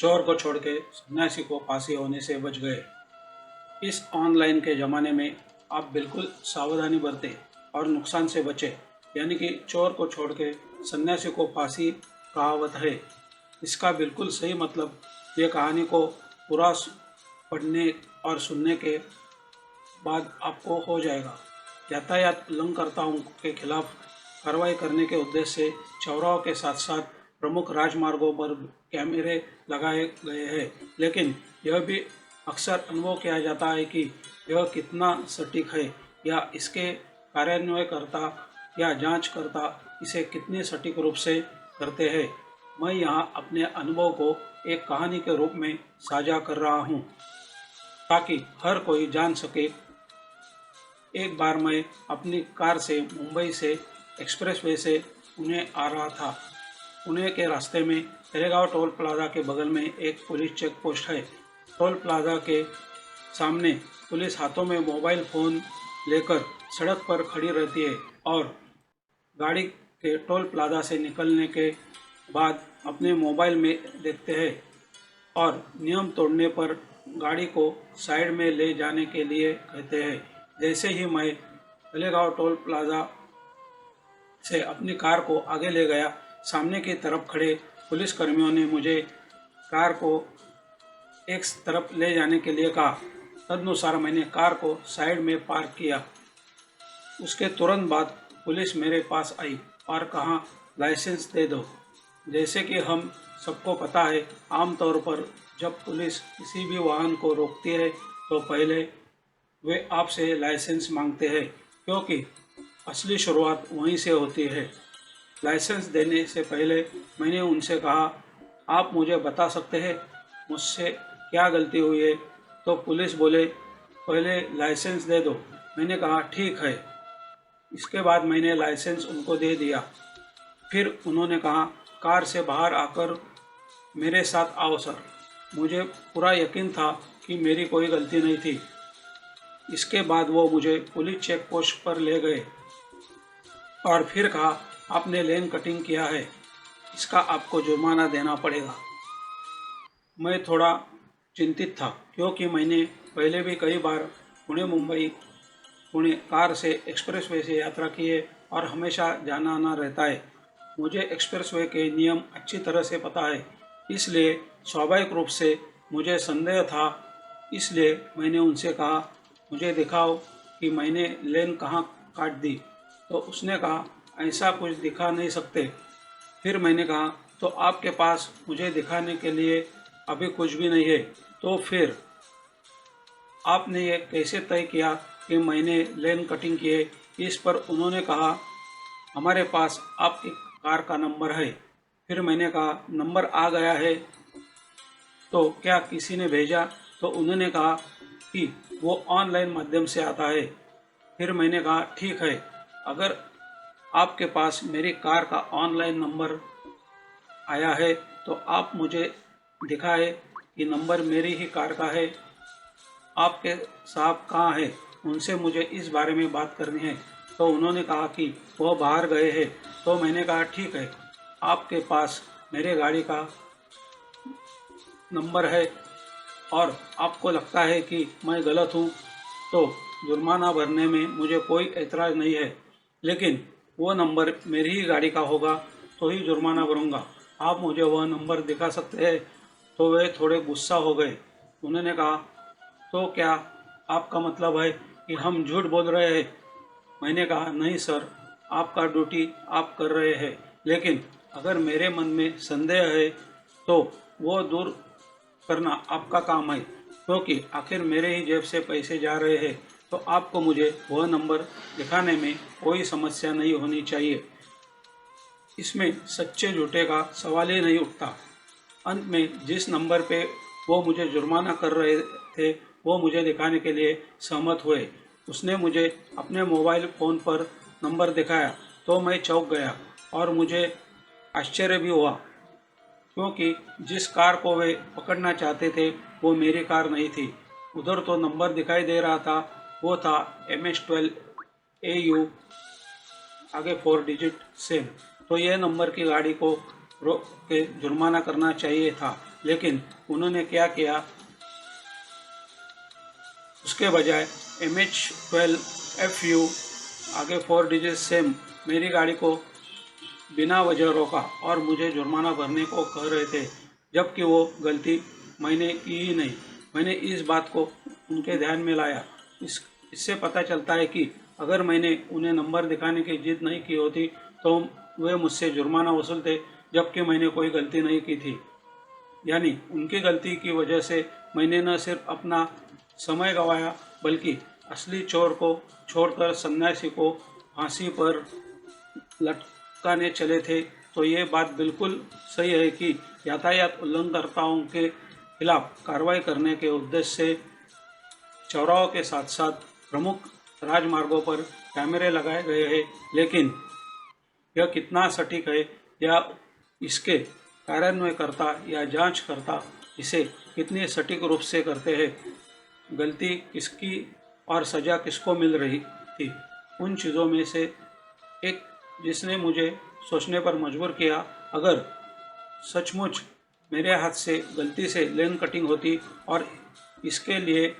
चोर को छोड़ के सन्यासी को फांसी होने से बच गए। इस ऑनलाइन के ज़माने में आप बिल्कुल सावधानी बरतें और नुकसान से बचें। यानी कि चोर को छोड़ के सन्यासी को फांसी कहावत है, इसका बिल्कुल सही मतलब ये कहानी को पूरा पढ़ने और सुनने के बाद आपको हो जाएगा। यातायात उल्लंघनकर्ताओं के खिलाफ कार्रवाई करने के उद्देश्य से चौराहों के साथ साथ प्रमुख राजमार्गों पर कैमरे लगाए गए हैं, लेकिन यह भी अक्सर अनुभव किया जाता है कि यह कितना सटीक है या इसके कार्यान्वयनकर्ता या जांचकर्ता इसे कितनी सटीक रूप से करते हैं। मैं यहाँ अपने अनुभव को एक कहानी के रूप में साझा कर रहा हूँ ताकि हर कोई जान सके। एक बार मैं अपनी कार से मुंबई से एक्सप्रेसवे से पुणे आ रहा था। पुणे के रास्ते में तलेगांव टोल प्लाजा के बगल में एक पुलिस चेक पोस्ट है। टोल प्लाजा के सामने पुलिस हाथों में मोबाइल फ़ोन लेकर सड़क पर खड़ी रहती है और गाड़ी के टोल प्लाजा से निकलने के बाद अपने मोबाइल में देखते हैं और नियम तोड़ने पर गाड़ी को साइड में ले जाने के लिए कहते हैं। जैसे ही मैं तलेगांव टोल प्लाजा से अपनी कार को आगे ले गया, सामने की तरफ खड़े पुलिसकर्मियों ने मुझे कार को एक तरफ ले जाने के लिए कहा। तदनुसार मैंने कार को साइड में पार्क किया। उसके तुरंत बाद पुलिस मेरे पास आई और कहा, लाइसेंस दे दो। जैसे कि हम सबको पता है, आमतौर पर जब पुलिस किसी भी वाहन को रोकती है तो पहले वे आपसे लाइसेंस मांगते हैं, क्योंकि असली शुरुआत वहीं से होती है। लाइसेंस देने से पहले मैंने उनसे कहा, आप मुझे बता सकते हैं मुझसे क्या गलती हुई है? तो पुलिस बोले, पहले लाइसेंस दे दो। मैंने कहा, ठीक है। इसके बाद मैंने लाइसेंस उनको दे दिया। फिर उन्होंने कहा, कार से बाहर आकर मेरे साथ आओ सर। मुझे पूरा यकीन था कि मेरी कोई गलती नहीं थी। इसके बाद वो मुझे पुलिस चेक पोस्ट पर ले गए और फिर कहा, आपने लेन कटिंग किया है, इसका आपको जुर्माना देना पड़ेगा। मैं थोड़ा चिंतित था, क्योंकि मैंने पहले भी कई बार पुणे कार से एक्सप्रेसवे से यात्रा की है और हमेशा जाना आना रहता है। मुझे एक्सप्रेसवे के नियम अच्छी तरह से पता है, इसलिए स्वाभाविक रूप से मुझे संदेह था। इसलिए मैंने उनसे कहा, मुझे दिखाओ कि मैंने लेन कहाँ काट दी। तो उसने कहा, ऐसा कुछ दिखा नहीं सकते। फिर मैंने कहा, तो आपके पास मुझे दिखाने के लिए अभी कुछ भी नहीं है, तो फिर आपने ये कैसे तय किया कि मैंने लेन कटिंग की है? इस पर उन्होंने कहा, हमारे पास आपकी कार का नंबर है। फिर मैंने कहा, नंबर आ गया है तो क्या किसी ने भेजा? तो उन्होंने कहा कि वो ऑनलाइन माध्यम से आता है। फिर मैंने कहा, ठीक है, अगर आपके पास मेरी कार का ऑनलाइन नंबर आया है तो आप मुझे दिखाए कि नंबर मेरी ही कार का है। आपके साहब कहाँ हैं? उनसे मुझे इस बारे में बात करनी है। तो उन्होंने कहा कि वह बाहर गए हैं। तो मैंने कहा, ठीक है, आपके पास मेरे गाड़ी का नंबर है और आपको लगता है कि मैं गलत हूँ तो जुर्माना भरने में मुझे कोई एतराज़ नहीं है, लेकिन वो नंबर मेरी ही गाड़ी का होगा तो ही जुर्माना भरूंगा। आप मुझे वह नंबर दिखा सकते हैं? तो वे थोड़े गुस्सा हो गए। उन्होंने कहा, तो क्या आपका मतलब है कि हम झूठ बोल रहे हैं? मैंने कहा, नहीं सर, आपका ड्यूटी आप कर रहे हैं, लेकिन अगर मेरे मन में संदेह है तो वो दूर करना आपका काम है, क्योंकि आखिर मेरे ही जेब से पैसे जा रहे हैं। तो आपको मुझे वह नंबर दिखाने में कोई समस्या नहीं होनी चाहिए। इसमें सच्चे झूठे का सवाल ही नहीं उठता। अंत में जिस नंबर पे वो मुझे जुर्माना कर रहे थे वो मुझे दिखाने के लिए सहमत हुए। उसने मुझे अपने मोबाइल फ़ोन पर नंबर दिखाया तो मैं चौंक गया और मुझे आश्चर्य भी हुआ, क्योंकि जिस कार को वे पकड़ना चाहते थे वो मेरी कार नहीं थी। उधर तो नंबर दिखाई दे रहा था, वो था MS12AU, आगे 4 डिजिट सेम। तो यह नंबर की गाड़ी को रोक के जुर्माना करना चाहिए था, लेकिन उन्होंने क्या किया, उसके बजाय MH12FU आगे 4 डिजिट से मेरी गाड़ी को बिना वजह रोका और मुझे जुर्माना भरने को कह रहे थे, जबकि वो गलती मैंने की ही नहीं। मैंने इस बात को उनके ध्यान में लाया। इससे पता चलता है कि अगर मैंने उन्हें नंबर दिखाने की जिद नहीं की होती तो वे मुझसे जुर्माना वसूलते, जबकि मैंने कोई गलती नहीं की थी। यानी उनकी गलती की वजह से मैंने न सिर्फ अपना समय गंवाया, बल्कि असली चोर को छोड़कर सन्यासी को फांसी पर लटकाने चले थे। तो ये बात बिल्कुल सही है कि यातायात उल्लंघनकर्ताओं के खिलाफ कार्रवाई करने के उद्देश्य से चौराहों के साथ साथ प्रमुख राजमार्गों पर कैमरे लगाए गए हैं, लेकिन यह कितना सटीक है या इसके कार्यान्वयनकर्ता या जांचकर्ता इसे कितनी सटीक रूप से करते हैं, गलती किसकी और सज़ा किसको मिल रही थी, उन चीज़ों में से एक जिसने मुझे सोचने पर मजबूर किया। अगर सचमुच मेरे हाथ से गलती से लेन कटिंग होती और इसके लिए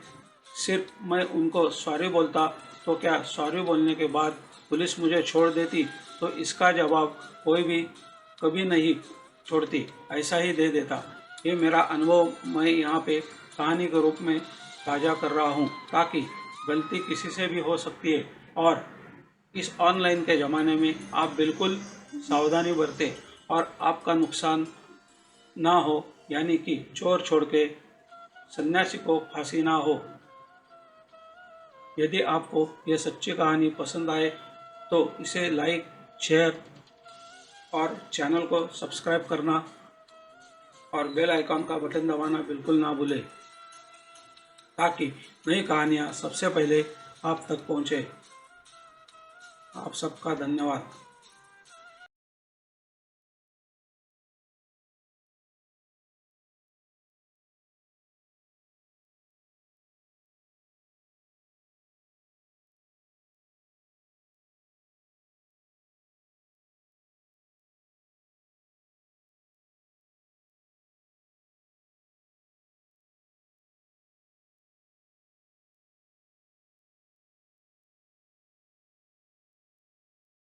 सिर्फ मैं उनको सॉरी बोलता, तो क्या सॉरी बोलने के बाद पुलिस मुझे छोड़ देती? तो इसका जवाब कोई भी कभी नहीं छोड़ती, ऐसा ही दे देता। ये मेरा अनुभव मैं यहाँ पे कहानी के रूप में साझा कर रहा हूँ, ताकि गलती किसी से भी हो सकती है और इस ऑनलाइन के ज़माने में आप बिल्कुल सावधानी बरतें और आपका नुकसान ना हो, यानी कि चोर छोड़ के सन्यासी को फांसी ना हो। यदि आपको यह सच्ची कहानी पसंद आए तो इसे लाइक, शेयर और चैनल को सब्सक्राइब करना और बेल आइकॉन का बटन दबाना बिल्कुल ना भूलें, ताकि नई कहानियाँ सबसे पहले आप तक पहुँचे। आप सबका धन्यवाद।